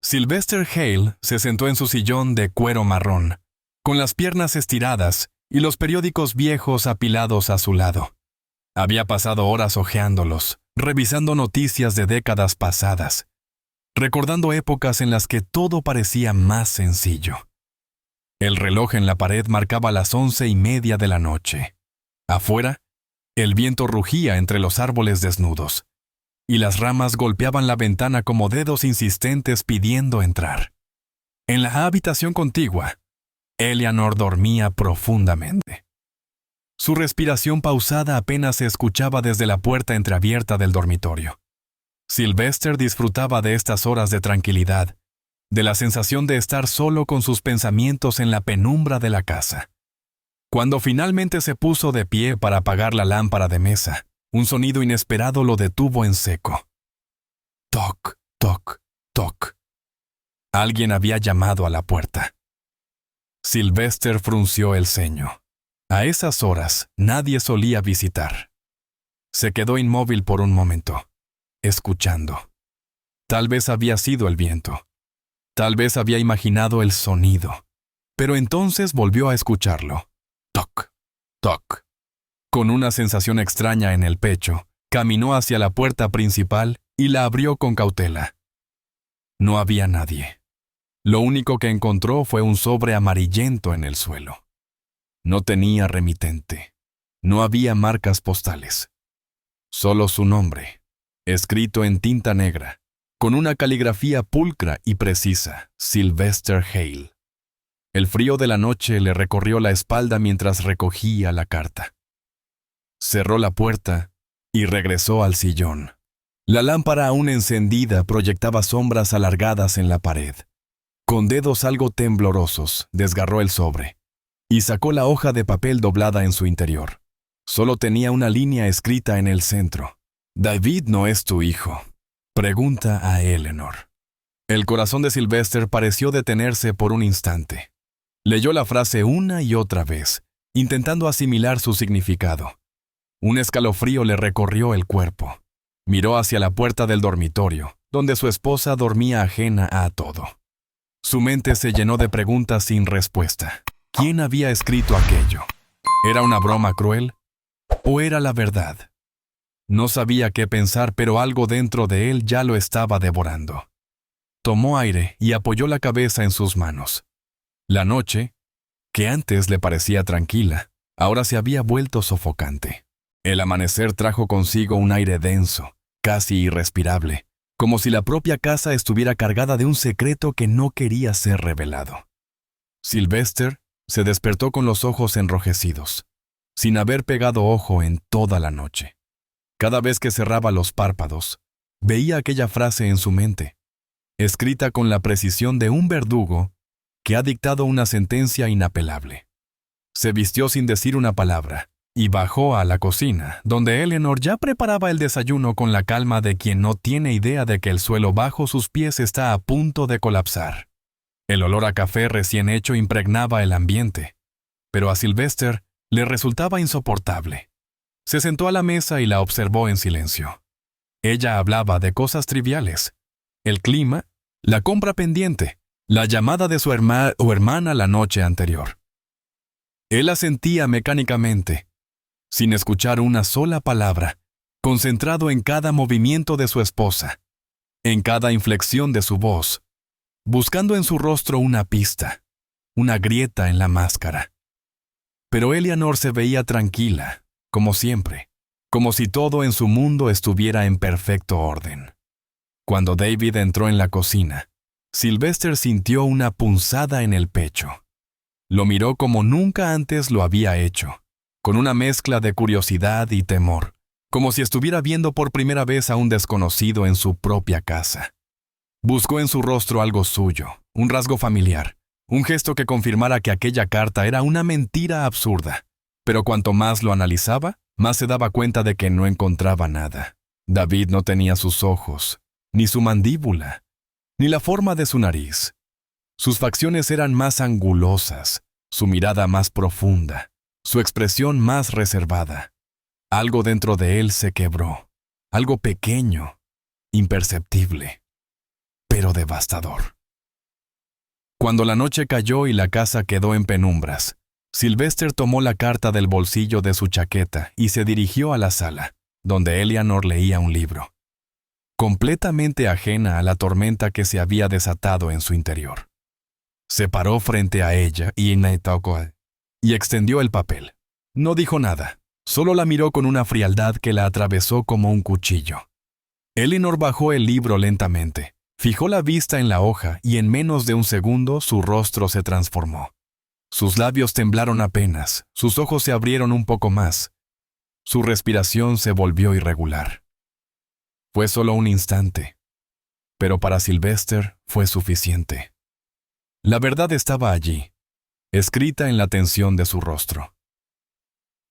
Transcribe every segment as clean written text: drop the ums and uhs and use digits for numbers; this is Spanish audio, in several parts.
Sylvester Hale se sentó en su sillón de cuero marrón, con las piernas estiradas y los periódicos viejos apilados a su lado. Había pasado horas hojeándolos, revisando noticias de décadas pasadas, recordando épocas en las que todo parecía más sencillo. El reloj en la pared marcaba las 11:30 de la noche. Afuera, el viento rugía entre los árboles desnudos, y las ramas golpeaban la ventana como dedos insistentes pidiendo entrar. En la habitación contigua, Eleanor dormía profundamente. Su respiración pausada apenas se escuchaba desde la puerta entreabierta del dormitorio. Sylvester disfrutaba de estas horas de tranquilidad, de la sensación de estar solo con sus pensamientos en la penumbra de la casa. Cuando finalmente se puso de pie para apagar la lámpara de mesa, un sonido inesperado lo detuvo en seco. Toc, toc, toc. Alguien había llamado a la puerta. Sylvester frunció el ceño. A esas horas, nadie solía visitar. Se quedó inmóvil por un momento, escuchando. Tal vez había sido el viento. Tal vez había imaginado el sonido. Pero entonces volvió a escucharlo. Toc, toc. Con una sensación extraña en el pecho, caminó hacia la puerta principal y la abrió con cautela. No había nadie. Lo único que encontró fue un sobre amarillento en el suelo. No tenía remitente. No había marcas postales. Solo su nombre, escrito en tinta negra, con una caligrafía pulcra y precisa: Sylvester Hale. El frío de la noche le recorrió la espalda mientras recogía la carta. Cerró la puerta y regresó al sillón. La lámpara aún encendida proyectaba sombras alargadas en la pared. Con dedos algo temblorosos, desgarró el sobre y sacó la hoja de papel doblada en su interior. Solo tenía una línea escrita en el centro. «David no es tu hijo», pregunta a Eleanor. El corazón de Sylvester pareció detenerse por un instante. Leyó la frase una y otra vez, intentando asimilar su significado. Un escalofrío le recorrió el cuerpo. Miró hacia la puerta del dormitorio, donde su esposa dormía ajena a todo. Su mente se llenó de preguntas sin respuesta. ¿Quién había escrito aquello? ¿Era una broma cruel? ¿O era la verdad? No sabía qué pensar, pero algo dentro de él ya lo estaba devorando. Tomó aire y apoyó la cabeza en sus manos. La noche, que antes le parecía tranquila, ahora se había vuelto sofocante. El amanecer trajo consigo un aire denso, casi irrespirable, como si la propia casa estuviera cargada de un secreto que no quería ser revelado. Sylvester se despertó con los ojos enrojecidos, sin haber pegado ojo en toda la noche. Cada vez que cerraba los párpados, veía aquella frase en su mente, escrita con la precisión de un verdugo que ha dictado una sentencia inapelable. Se vistió sin decir una palabra y bajó a la cocina, donde Eleanor ya preparaba el desayuno con la calma de quien no tiene idea de que el suelo bajo sus pies está a punto de colapsar. El olor a café recién hecho impregnaba el ambiente, pero a Sylvester le resultaba insoportable. Se sentó a la mesa y la observó en silencio. Ella hablaba de cosas triviales: el clima, la compra pendiente, la llamada de su hermana la noche anterior. Él asentía mecánicamente, sin escuchar una sola palabra, concentrado en cada movimiento de su esposa, en cada inflexión de su voz, buscando en su rostro una pista, una grieta en la máscara. Pero Eleanor se veía tranquila, como siempre, como si todo en su mundo estuviera en perfecto orden. Cuando David entró en la cocina, Sylvester sintió una punzada en el pecho. Lo miró como nunca antes lo había hecho, con una mezcla de curiosidad y temor, como si estuviera viendo por primera vez a un desconocido en su propia casa. Buscó en su rostro algo suyo, un rasgo familiar, un gesto que confirmara que aquella carta era una mentira absurda. Pero cuanto más lo analizaba, más se daba cuenta de que no encontraba nada. David no tenía sus ojos, ni su mandíbula, ni la forma de su nariz. Sus facciones eran más angulosas, su mirada más profunda, su expresión más reservada. Algo dentro de él se quebró, algo pequeño, imperceptible, pero devastador. Cuando la noche cayó y la casa quedó en penumbras, Sylvester tomó la carta del bolsillo de su chaqueta y se dirigió a la sala, donde Eleanor leía un libro, completamente ajena a la tormenta que se había desatado en su interior. Se paró frente a ella y extendió el papel. No dijo nada, solo la miró con una frialdad que la atravesó como un cuchillo. Eleanor bajó el libro lentamente, fijó la vista en la hoja y en menos de un segundo su rostro se transformó. Sus labios temblaron apenas, sus ojos se abrieron un poco más. Su respiración se volvió irregular. Fue solo un instante, pero para Sylvester fue suficiente. La verdad estaba allí, escrita en la tensión de su rostro.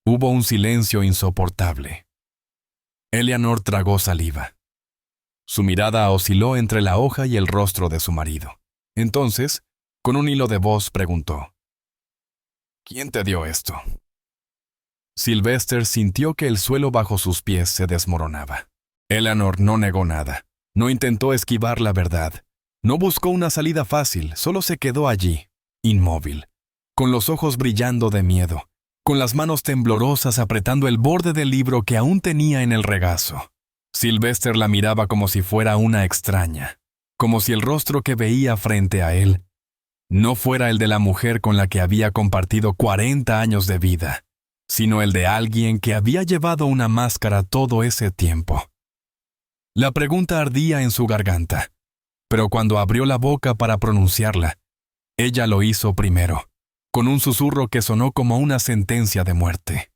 Hubo un silencio insoportable. Eleanor tragó saliva. Su mirada osciló entre la hoja y el rostro de su marido. Entonces, con un hilo de voz, preguntó: ¿Quién te dio esto? Sylvester sintió que el suelo bajo sus pies se desmoronaba. Eleanor no negó nada, no intentó esquivar la verdad, no buscó una salida fácil, solo se quedó allí, inmóvil, con los ojos brillando de miedo, con las manos temblorosas apretando el borde del libro que aún tenía en el regazo. Sylvester la miraba como si fuera una extraña, como si el rostro que veía frente a él no fuera el de la mujer con la que había compartido 40 años de vida, sino el de alguien que había llevado una máscara todo ese tiempo. La pregunta ardía en su garganta, pero cuando abrió la boca para pronunciarla, ella lo hizo primero, con un susurro que sonó como una sentencia de muerte.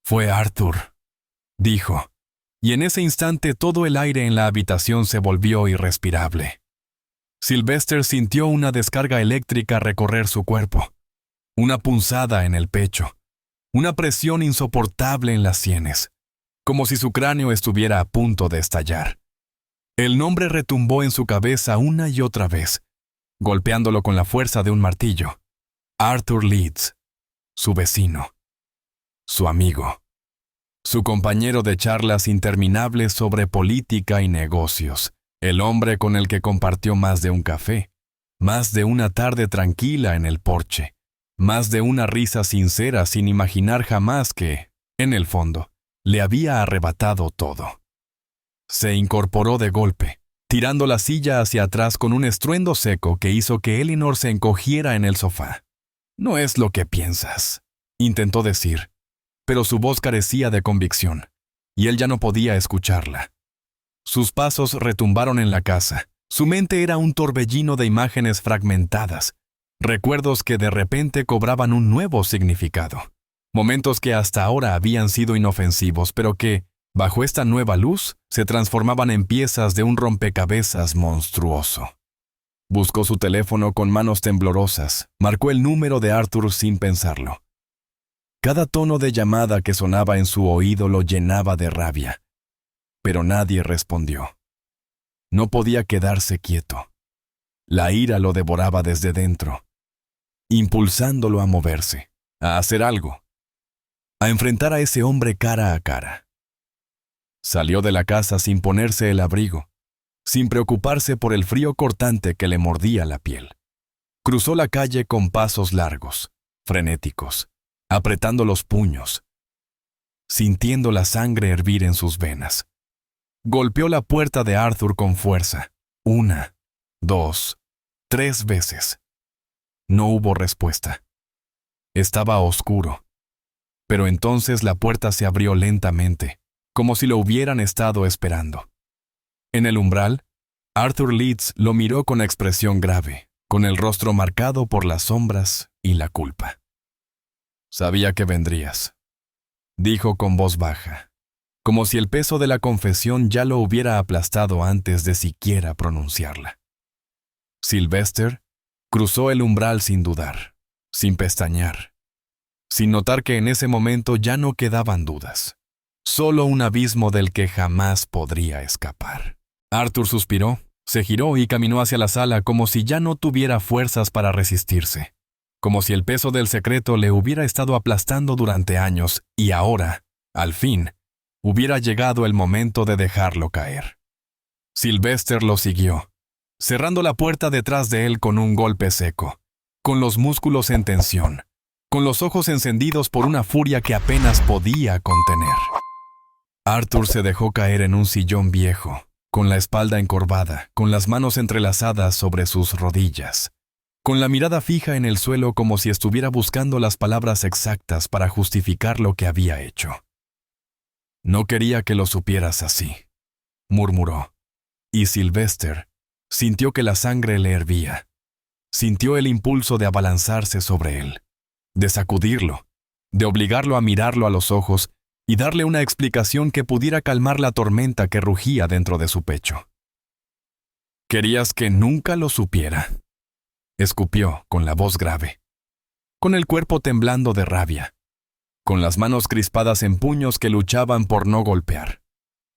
«Fue Arthur», dijo, y en ese instante todo el aire en la habitación se volvió irrespirable. Sylvester sintió una descarga eléctrica recorrer su cuerpo, una punzada en el pecho, una presión insoportable en las sienes, como si su cráneo estuviera a punto de estallar. El nombre retumbó en su cabeza una y otra vez, golpeándolo con la fuerza de un martillo. Arthur Leeds, su vecino, su amigo, su compañero de charlas interminables sobre política y negocios, el hombre con el que compartió más de un café, más de una tarde tranquila en el porche, más de una risa sincera sin imaginar jamás que, en el fondo, le había arrebatado todo. Se incorporó de golpe, tirando la silla hacia atrás con un estruendo seco que hizo que Eleanor se encogiera en el sofá. «No es lo que piensas», intentó decir, pero su voz carecía de convicción, y él ya no podía escucharla. Sus pasos retumbaron en la casa. Su mente era un torbellino de imágenes fragmentadas, recuerdos que de repente cobraban un nuevo significado. Momentos que hasta ahora habían sido inofensivos, pero que, bajo esta nueva luz, se transformaban en piezas de un rompecabezas monstruoso. Buscó su teléfono con manos temblorosas, marcó el número de Arthur sin pensarlo. Cada tono de llamada que sonaba en su oído lo llenaba de rabia, pero nadie respondió. No podía quedarse quieto. La ira lo devoraba desde dentro, impulsándolo a moverse, a hacer algo, a enfrentar a ese hombre cara a cara. Salió de la casa sin ponerse el abrigo, sin preocuparse por el frío cortante que le mordía la piel. Cruzó la calle con pasos largos, frenéticos, apretando los puños, sintiendo la sangre hervir en sus venas. Golpeó la puerta de Arthur con fuerza, 1, 2, 3 veces. No hubo respuesta. Estaba oscuro. Pero entonces la puerta se abrió lentamente, como si lo hubieran estado esperando. En el umbral, Arthur Leeds lo miró con expresión grave, con el rostro marcado por las sombras y la culpa. «Sabía que vendrías», dijo con voz baja, como si el peso de la confesión ya lo hubiera aplastado antes de siquiera pronunciarla. Sylvester cruzó el umbral sin dudar, sin pestañear, sin notar que en ese momento ya no quedaban dudas. Solo un abismo del que jamás podría escapar. Arthur suspiró, se giró y caminó hacia la sala como si ya no tuviera fuerzas para resistirse, como si el peso del secreto le hubiera estado aplastando durante años y ahora, al fin, hubiera llegado el momento de dejarlo caer. Sylvester lo siguió, cerrando la puerta detrás de él con un golpe seco, con los músculos en tensión, con los ojos encendidos por una furia que apenas podía contener. Arthur se dejó caer en un sillón viejo, con la espalda encorvada, con las manos entrelazadas sobre sus rodillas, con la mirada fija en el suelo como si estuviera buscando las palabras exactas para justificar lo que había hecho. «No quería que lo supieras así», murmuró, y Sylvester sintió que la sangre le hervía. Sintió el impulso de abalanzarse sobre él, de sacudirlo, de obligarlo a mirarlo a los ojos y darle una explicación que pudiera calmar la tormenta que rugía dentro de su pecho. «¿Querías que nunca lo supiera?», escupió con la voz grave, con el cuerpo temblando de rabia, con las manos crispadas en puños que luchaban por no golpear.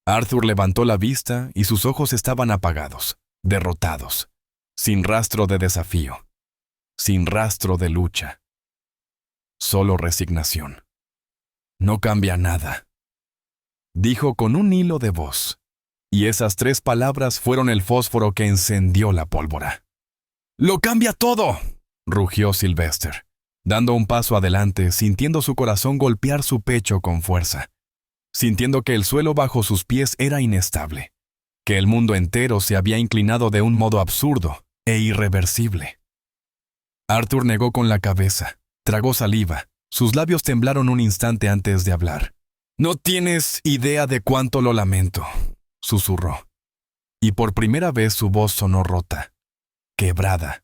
Arthur levantó la vista y sus ojos estaban apagados, derrotados, sin rastro de desafío, sin rastro de lucha. Solo resignación. «No cambia nada», dijo con un hilo de voz, y esas 3 palabras fueron el fósforo que encendió la pólvora. «¡Lo cambia todo!», rugió Sylvester, dando un paso adelante, sintiendo su corazón golpear su pecho con fuerza, sintiendo que el suelo bajo sus pies era inestable, que el mundo entero se había inclinado de un modo absurdo e irreversible. Arthur negó con la cabeza, tragó saliva, sus labios temblaron un instante antes de hablar. «No tienes idea de cuánto lo lamento», susurró, y por primera vez su voz sonó rota, quebrada,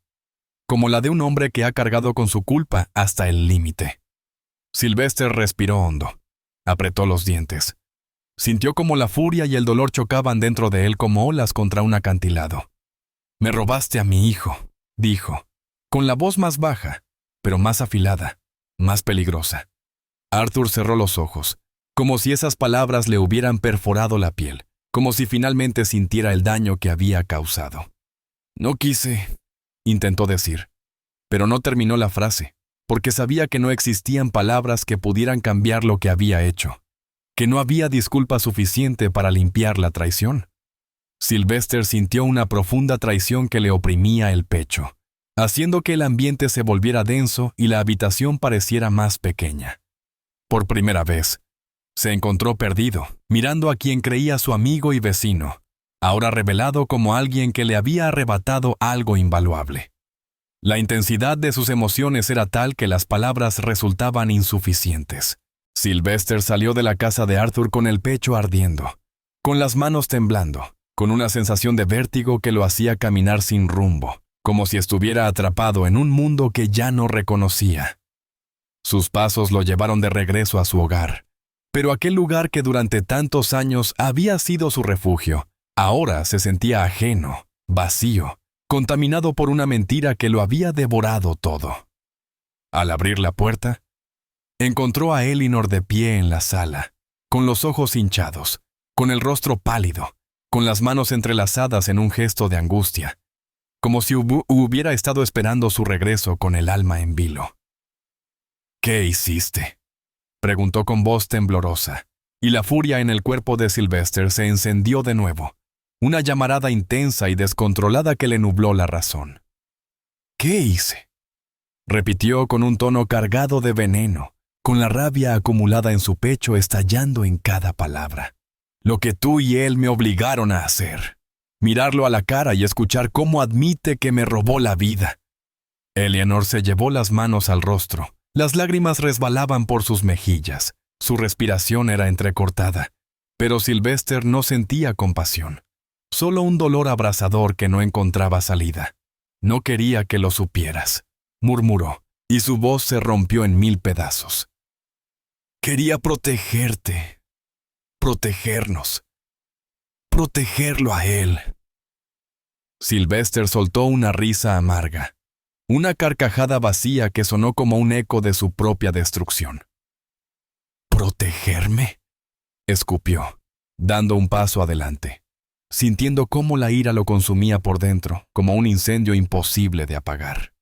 como la de un hombre que ha cargado con su culpa hasta el límite. Sylvester respiró hondo, apretó los dientes. Sintió como la furia y el dolor chocaban dentro de él como olas contra un acantilado. «Me robaste a mi hijo», dijo, con la voz más baja, pero más afilada, más peligrosa. Arthur cerró los ojos, como si esas palabras le hubieran perforado la piel, como si finalmente sintiera el daño que había causado. «No quise», intentó decir, pero no terminó la frase, porque sabía que no existían palabras que pudieran cambiar lo que había hecho, que no había disculpa suficiente para limpiar la traición. Sylvester sintió una profunda traición que le oprimía el pecho, haciendo que el ambiente se volviera denso y la habitación pareciera más pequeña. Por primera vez, se encontró perdido, mirando a quien creía su amigo y vecino, ahora revelado como alguien que le había arrebatado algo invaluable. La intensidad de sus emociones era tal que las palabras resultaban insuficientes. Sylvester salió de la casa de Arthur con el pecho ardiendo, con las manos temblando, con una sensación de vértigo que lo hacía caminar sin rumbo, como si estuviera atrapado en un mundo que ya no reconocía. Sus pasos lo llevaron de regreso a su hogar, pero aquel lugar que durante tantos años había sido su refugio, ahora se sentía ajeno, vacío, contaminado por una mentira que lo había devorado todo. Al abrir la puerta, encontró a Elinor de pie en la sala, con los ojos hinchados, con el rostro pálido, con las manos entrelazadas en un gesto de angustia, como si hubiera estado esperando su regreso con el alma en vilo. «¿Qué hiciste?», preguntó con voz temblorosa, y la furia en el cuerpo de Sylvester se encendió de nuevo, una llamarada intensa y descontrolada que le nubló la razón. «¿Qué hice?», repitió con un tono cargado de veneno, con la rabia acumulada en su pecho estallando en cada palabra. «Lo que tú y él me obligaron a hacer. Mirarlo a la cara y escuchar cómo admite que me robó la vida». Eleanor se llevó las manos al rostro. Las lágrimas resbalaban por sus mejillas. Su respiración era entrecortada. Pero Sylvester no sentía compasión. Solo un dolor abrasador que no encontraba salida. «No quería que lo supieras», murmuró, y su voz se rompió en 1000 pedazos. «Quería protegerte, protegernos, protegerlo a él». Sylvester soltó una risa amarga, una carcajada vacía que sonó como un eco de su propia destrucción. «¿Protegerme?», escupió, dando un paso adelante, sintiendo cómo la ira lo consumía por dentro, como un incendio imposible de apagar.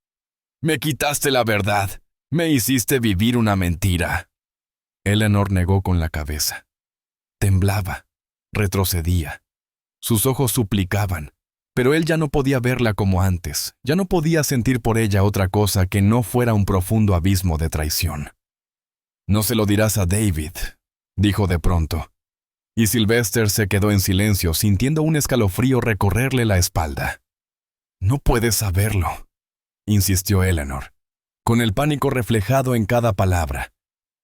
«Me quitaste la verdad, me hiciste vivir una mentira». Eleanor negó con la cabeza. Temblaba, retrocedía. Sus ojos suplicaban, Pero él ya no podía verla como antes, ya no podía sentir por ella otra cosa que no fuera un profundo abismo de traición. «No se lo dirás a David», dijo de pronto. Y Sylvester se quedó en silencio, sintiendo un escalofrío recorrerle la espalda. «No puedes saberlo», insistió Eleanor, con el pánico reflejado en cada palabra,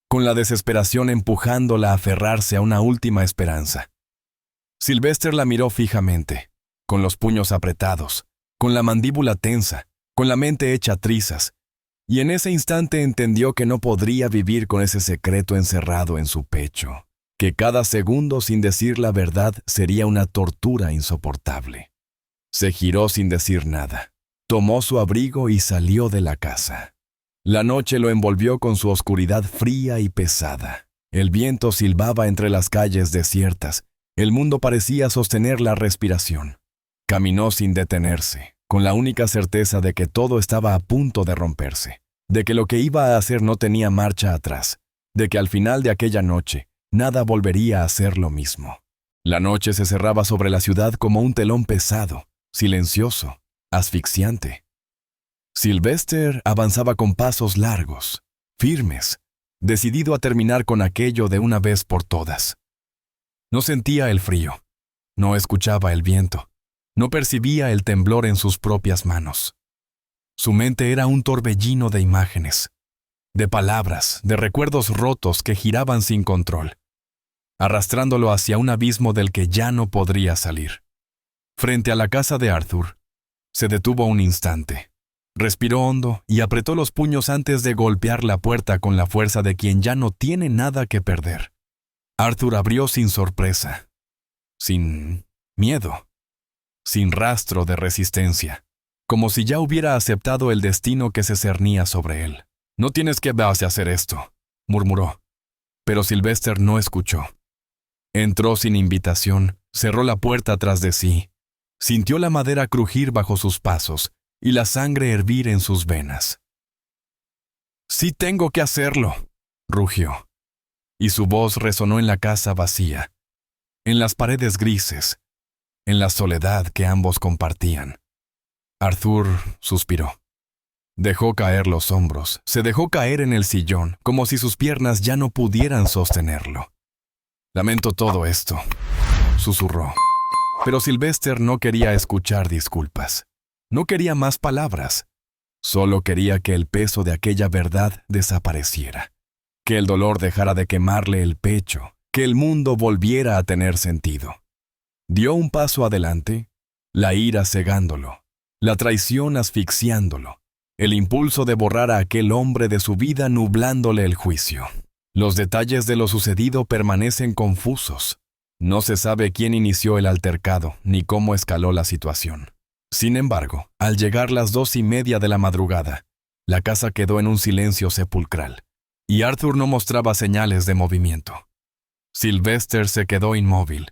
con la desesperación empujándola a aferrarse a una última esperanza. Sylvester la miró fijamente, con los puños apretados, con la mandíbula tensa, con la mente hecha trizas, y en ese instante entendió que no podría vivir con ese secreto encerrado en su pecho, que cada segundo sin decir la verdad sería una tortura insoportable. Se giró sin decir nada, tomó su abrigo y salió de la casa. La noche lo envolvió con su oscuridad fría y pesada. El viento silbaba entre las calles desiertas, el mundo parecía sostener la respiración. Caminó sin detenerse, con la única certeza de que todo estaba a punto de romperse, de que lo que iba a hacer no tenía marcha atrás, de que al final de aquella noche nada volvería a ser lo mismo. La noche se cerraba sobre la ciudad como un telón pesado, silencioso, asfixiante. Sylvester avanzaba con pasos largos, firmes, decidido a terminar con aquello de una vez por todas. No sentía el frío, no escuchaba el viento, no percibía el temblor en sus propias manos. Su mente era un torbellino de imágenes, de palabras, de recuerdos rotos que giraban sin control, arrastrándolo hacia un abismo del que ya no podría salir. Frente a la casa de Arthur, se detuvo un instante. Respiró hondo y apretó los puños antes de golpear la puerta con la fuerza de quien ya no tiene nada que perder. Arthur abrió sin sorpresa, sin miedo, sin rastro de resistencia, como si ya hubiera aceptado el destino que se cernía sobre él. «No tienes que hacer esto», murmuró. Pero Sylvester no escuchó. Entró sin invitación, cerró la puerta tras de sí, sintió la madera crujir bajo sus pasos y la sangre hervir en sus venas. «Sí tengo que hacerlo», rugió, y su voz resonó en la casa vacía, en las paredes grises, en la soledad que ambos compartían. Arthur suspiró. Dejó caer los hombros, se dejó caer en el sillón, como si sus piernas ya no pudieran sostenerlo. «Lamento todo esto», susurró. Pero Sylvester no quería escuchar disculpas. No quería más palabras. Solo quería que el peso de aquella verdad desapareciera, que el dolor dejara de quemarle el pecho, que el mundo volviera a tener sentido. Dio un paso adelante, la ira cegándolo, la traición asfixiándolo, el impulso de borrar a aquel hombre de su vida nublándole el juicio. Los detalles de lo sucedido permanecen confusos. No se sabe quién inició el altercado ni cómo escaló la situación. Sin embargo, al llegar las 2:30 de la madrugada, la casa quedó en un silencio sepulcral, y Arthur no mostraba señales de movimiento. Sylvester se quedó inmóvil,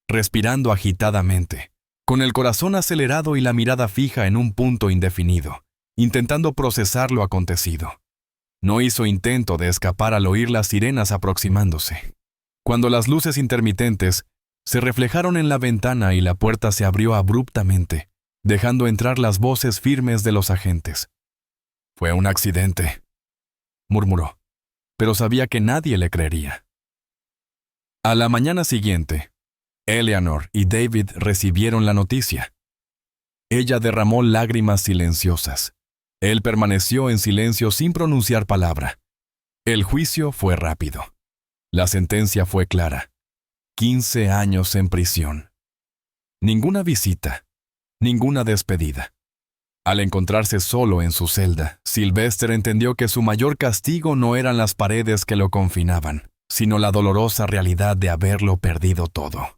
respirando agitadamente, con el corazón acelerado y la mirada fija en un punto indefinido, intentando procesar lo acontecido. No hizo intento de escapar al oír las sirenas aproximándose. Cuando las luces intermitentes se reflejaron en la ventana y la puerta se abrió abruptamente, dejando entrar las voces firmes de los agentes. «Fue un accidente», murmuró, pero sabía que nadie le creería. A la mañana siguiente, Eleanor y David recibieron la noticia. Ella derramó lágrimas silenciosas. Él permaneció en silencio sin pronunciar palabra. El juicio fue rápido. La sentencia fue clara. 15 años en prisión. Ninguna visita, ninguna despedida. Al encontrarse solo en su celda, Sylvester entendió que su mayor castigo no eran las paredes que lo confinaban, sino la dolorosa realidad de haberlo perdido todo.